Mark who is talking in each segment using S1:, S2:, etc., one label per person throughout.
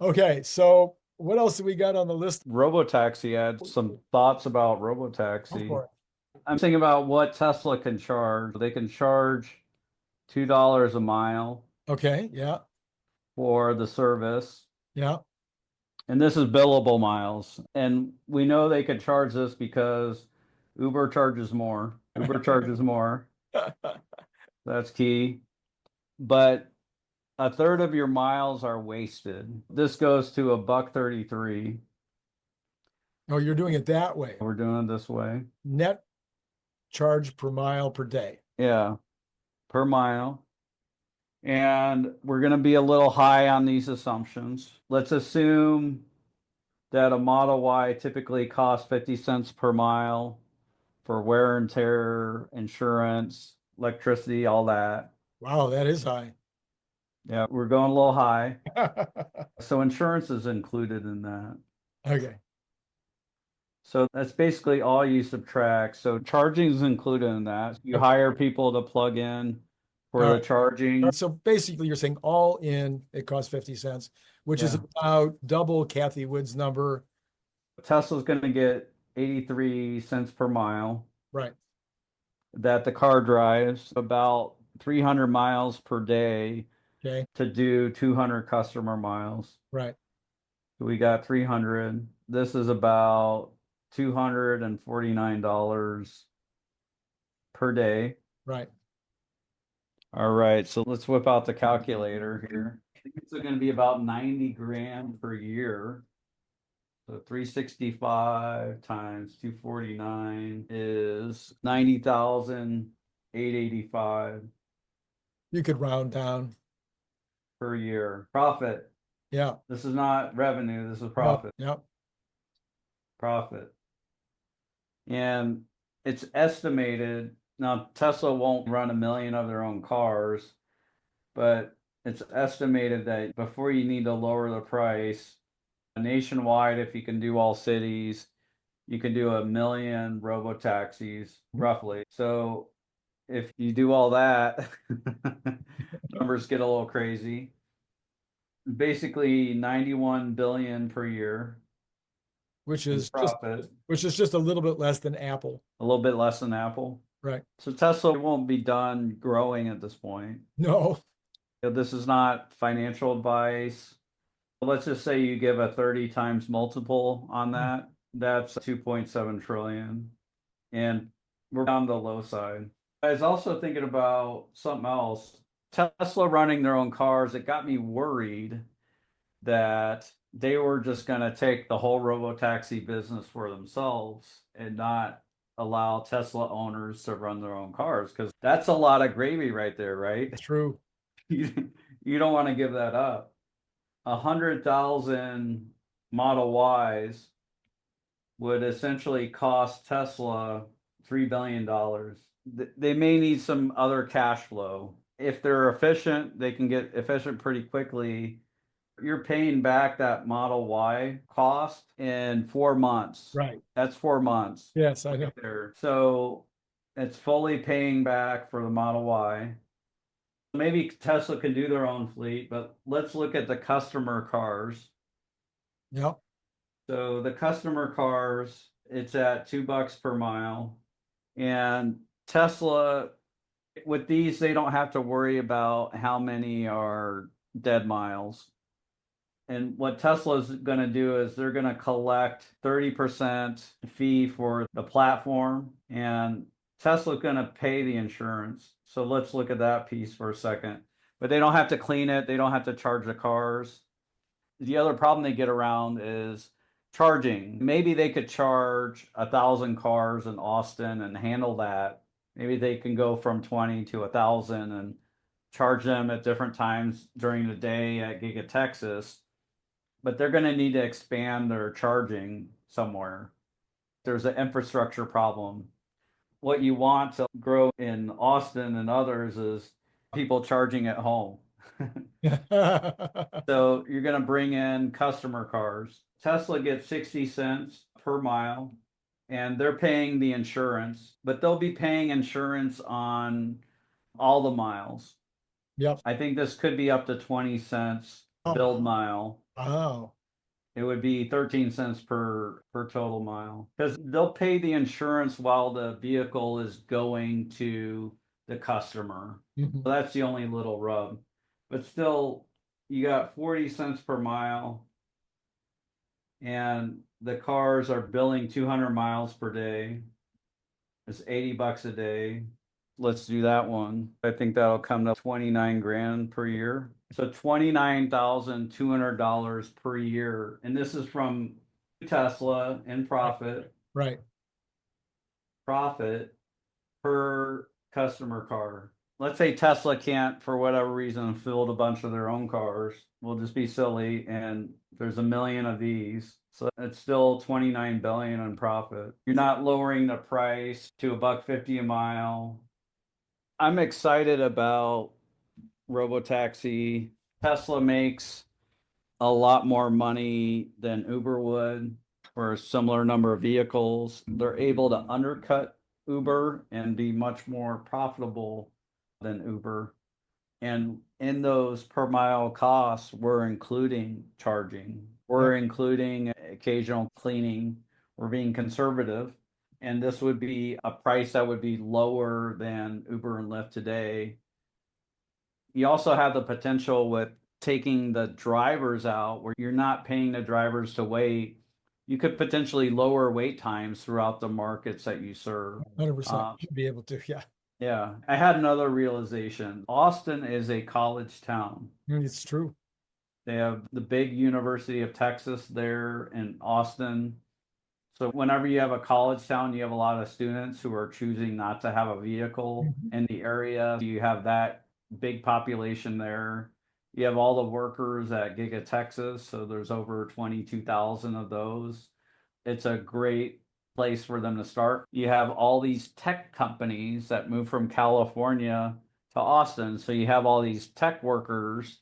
S1: Okay, so what else do we got on the list?
S2: Robotaxi had some thoughts about
S1: Go
S2: Robotaxi.
S1: for it.
S2: I'm thinking about what Tesla can charge. They can charge $2 a mile
S1: Okay, yeah,
S2: for the service.
S1: yeah.
S2: And this is billable miles. And we know they could charge this because Uber charges more. Uber charges more. That's key. But a third of your miles are wasted. This goes to a buck 33.
S1: Oh, you're doing it that way.
S2: We're doing it this way.
S1: Net charge per mile per day.
S2: Yeah, per mile. And we're going to be a little high on these assumptions. Let's assume that a Model Y typically costs 50 cents per mile for wear and tear, insurance, electricity, all that.
S1: Wow, that is high.
S2: Yeah, we're going a little high. So insurance is included in that.
S1: Okay.
S2: So that's basically all you subtract. So charging is included in that. You hire people to plug in for
S1: All
S2: the
S1: right.
S2: charging.
S1: So basically, you're saying all in, it costs 50 cents, which is
S2: Yeah.
S1: about double Kathy Wood's number.
S2: Tesla's going to get 83 cents per mile
S1: Right.
S2: that the car drives about 300 miles per day
S1: Okay.
S2: to do 200 customer miles.
S1: Right.
S2: So we got 300. This is about $249 per day.
S1: Right.
S2: All right, so let's whip out the calculator here. I think it's going to be about 90 grand per year. So 365 times 249 is 90,885
S1: You could round down.
S2: per year. Profit.
S1: Yeah.
S2: This is not revenue, this is
S1: No.
S2: profit.
S1: Yeah.
S2: Profit. And it's estimated, now Tesla won't run a million of their own cars, but it's estimated that before you need to lower the price, nationwide, if you can do all cities, you can do 1 million robotaxis roughly. So if you do all that, numbers get a little crazy. Basically 91 billion per year
S1: Which
S2: in
S1: is just
S2: profit,
S1: which is just a little bit less than Apple.
S2: a little bit less than Apple.
S1: Right.
S2: So Tesla won't be done growing at this point.
S1: No.
S2: This is not financial advice. Let's just say you give a 30 times multiple on that. That's 2.7 trillion. And we're on the low side. I was also thinking about something else. Tesla running their own cars, it got me worried that they were just going to take the whole robotaxi business for themselves and not allow Tesla owners to run their own cars because that's a lot of gravy right there, right?
S1: True.
S2: You don't want to give that up. 100,000 Model Ys would essentially cost Tesla $3 billion. They may need some other cash flow. If they're efficient, they can get efficient pretty quickly. You're paying back that Model Y cost in 4 months.
S1: Right.
S2: That's 4 months
S1: Yes, I know.
S2: right there. So it's fully paying back for the Model Y. Maybe Tesla can do their own fleet, but let's look at the customer cars.
S1: Yep.
S2: So the customer cars, it's at $2 per mile. And Tesla, with these, they don't have to worry about how many are dead miles. And what Tesla's going to do is they're going to collect 30% fee for the platform, and Tesla's going to pay the insurance. So let's look at that piece for a second. But they don't have to clean it, they don't have to charge the cars. The other problem they get around is charging. Maybe they could charge 1,000 cars in Austin and handle that. Maybe they can go from 20 to 1,000 and charge them at different times during the day at Giga Texas. But they're going to need to expand their charging somewhere. There's an infrastructure problem. What you want to grow in Austin and others is people charging at home. So you're going to bring in customer cars. Tesla gets 60 cents per mile and they're paying the insurance, but they'll be paying insurance on all the miles.
S1: Yep.
S2: I think this could be up to 20 cents
S1: Oh,
S2: build mile.
S1: Oh,
S2: It would be 13 cents per total mile because they'll pay the insurance while the vehicle is going to the customer.
S1: mhm.
S2: So that's the only little rub. But still, you got 40 cents per mile, and the cars are billing 200 miles per day. It's 80 bucks a day. Let's do that one. I think that'll come to 29 grand per year. So $29,200 per year. And this is from Tesla in
S1: Right.
S2: profit per customer car. Let's say Tesla can't, for whatever reason, field a bunch of their own cars. We'll just be silly, and there's a million of these. So it's still 29 billion in profit. You're not lowering the price to a buck 50 a mile. I'm excited about RoboTaxi. Tesla makes a lot more money than Uber would for a similar number of vehicles. They're able to undercut Uber and be much more profitable than Uber. And in those per mile costs, we're including charging,
S1: Yep.
S2: we're including occasional cleaning, we're being conservative. And this would be a price that would be lower than Uber and Lyft today. You also have the potential with taking the drivers out where you're not paying the drivers to wait. You could potentially lower wait times throughout the markets that you serve.
S1: 100%. Should be able to. Yeah.
S2: Yeah, I had another realization. Austin is a college town.
S1: It's true.
S2: They have the big University of Texas there in Austin. So whenever you have a college town, you have a lot of students who are choosing not to have a vehicle
S1: Mhm.
S2: in the area. You have that big population there. You have all the workers at Giga Texas, so there's over 22,000 of those. It's a great place for them to start. You have all these tech companies that move from California to Austin. So you have all these tech workers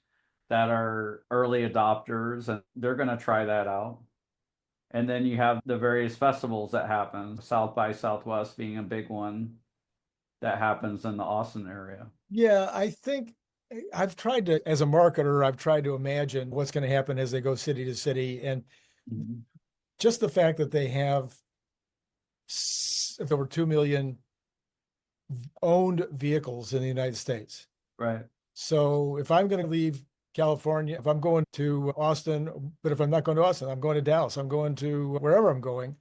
S2: that are early adopters, and they're going to try that out. And then you have the various festivals that happen, South by Southwest being a big one that happens in the Austin area.
S1: Yeah, I think I've tried to, as a marketer, I've tried to imagine what's going to happen as they go city to city. And
S2: Mhm.
S1: just the fact that they have over 2 million owned vehicles in the United States.
S2: Right.
S1: So if I'm going to leave California, if I'm going to Austin, but if I'm not going to Austin, I'm going to Dallas, I'm going to wherever I'm going.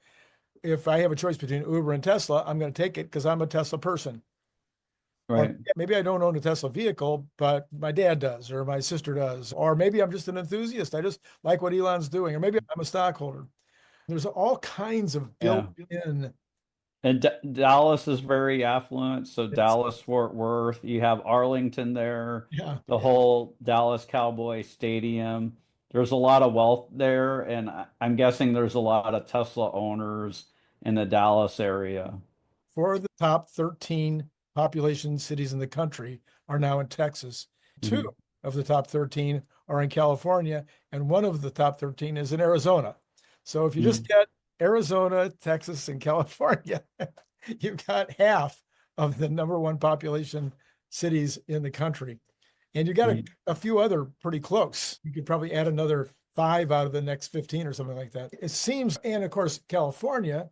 S1: If I have a choice between Uber and Tesla, I'm going to take it because I'm a Tesla person. Or
S2: Right.
S1: maybe I don't own a Tesla vehicle, but my dad does, or my sister does, or maybe I'm just an enthusiast. I just like what Elon's doing, or maybe I'm a stockholder. There's all kinds of
S2: Yeah.
S1: built-in.
S2: And Dallas is very affluent. So
S1: It's,
S2: Dallas, Fort Worth, you have Arlington there,
S1: yeah,
S2: the whole Dallas Cowboy Stadium. There's a lot of wealth there, and I'm guessing there's a lot of Tesla owners in the Dallas area.
S1: for the top 13 population cities in the country are now in Texas. Two
S2: Mhm.
S1: of the top 13 are in California, and one of the top 13 is in Arizona. So if you just
S2: Mhm.
S1: get Arizona, Texas, and California, you've got half of the number one population cities in the country. And you got
S2: Right.
S1: a few other pretty close. You could probably add another five out of the next 15 or something like that. It seems, and of course, California,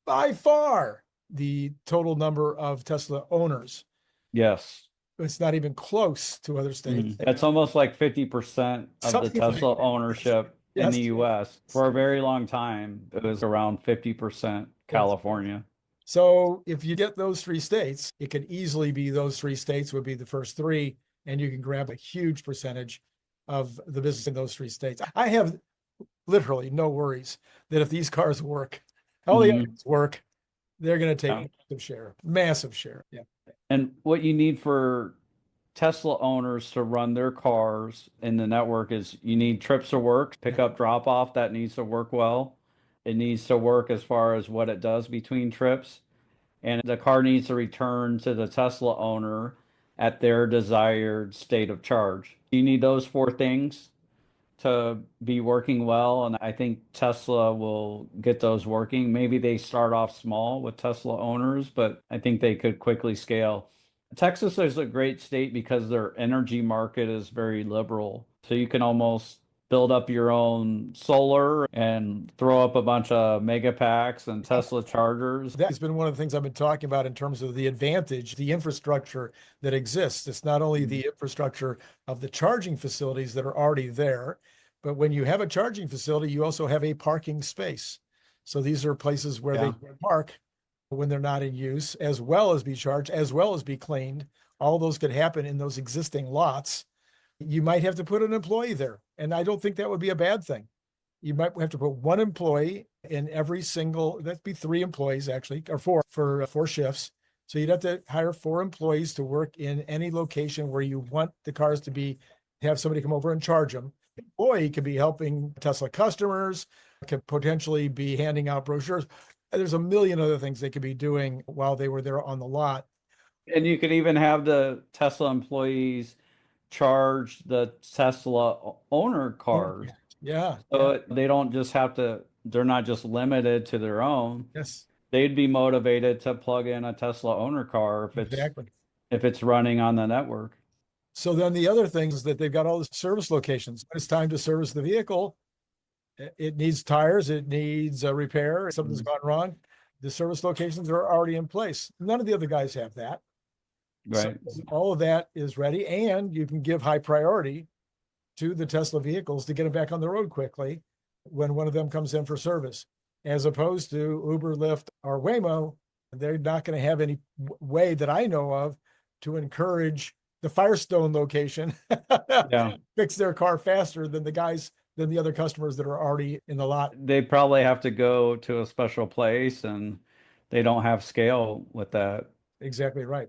S1: by far the total number of Tesla owners.
S2: Yes.
S1: It's not even close to other states.
S2: That's almost like 50% of the
S1: Something like
S2: Tesla
S1: that.
S2: ownership in the
S1: Yes,
S2: US. For a very long time, it was around 50%
S1: yes.
S2: California.
S1: So if you get those three states, it could easily be those three states would be the first three, and you can grab a huge percentage of the business in those three states. I have literally no worries that if these cars work, all the
S2: Mhm.
S1: others work, they're going to take
S2: Yeah.
S1: massive share. Yeah.
S2: And what you need for Tesla owners to run their cars in the network is you need trips to work, pick up, drop off. That needs to work well. It needs to work as far as what it does between trips. And the car needs to return to the Tesla owner at their desired state of charge. You need those four things to be working well, and I think Tesla will get those working. Maybe they start off small with Tesla owners, but I think they could quickly scale. Texas is a great state because their energy market is very liberal. So you can almost build up your own solar and throw up a bunch of mega packs and Tesla chargers.
S1: That's been one of the things I've been talking about in terms of the advantage, the infrastructure that exists. It's not only the infrastructure of the charging facilities that are already there, but when you have a charging facility, you also have a parking space. So these are places where they can park when they're not in use, as well as be charged, as well as be cleaned. All those could happen in those existing lots. You might have to put an employee there, and I don't think that would be a bad thing. You might have to put one employee in every single, that'd be 3 employees actually, or four for 4 shifts. So you'd have to hire 4 employees to work in any location where you want the cars to be, have somebody come over and charge them. The employee could be helping Tesla customers, could potentially be handing out brochures. There's a million other things they could be doing while they were there on the lot.
S2: And you could even have the Tesla employees charge the Tesla owner cars.
S1: Yeah.
S2: So they don't just have to, they're not just limited to their own.
S1: Yes.
S2: They'd be motivated to plug in a Tesla owner car
S1: Exactly.
S2: if it's running on the network.
S1: So then the other things is that they've got all the service locations. When it's time to service the vehicle, it needs tires, it needs a repair, something's gone wrong. The service locations are already in place. None of the other guys have that.
S2: Right.
S1: So all of that is ready, and you can give high priority to the Tesla vehicles to get them back on the road quickly when one of them comes in for service, as opposed to Uber, Lyft, or Waymo. They're not going to have any way that I know of to encourage the Firestone location fix their car faster than the other customers that are already in the lot.
S2: They probably have to go to a special place and they don't have scale with that.
S1: Exactly right.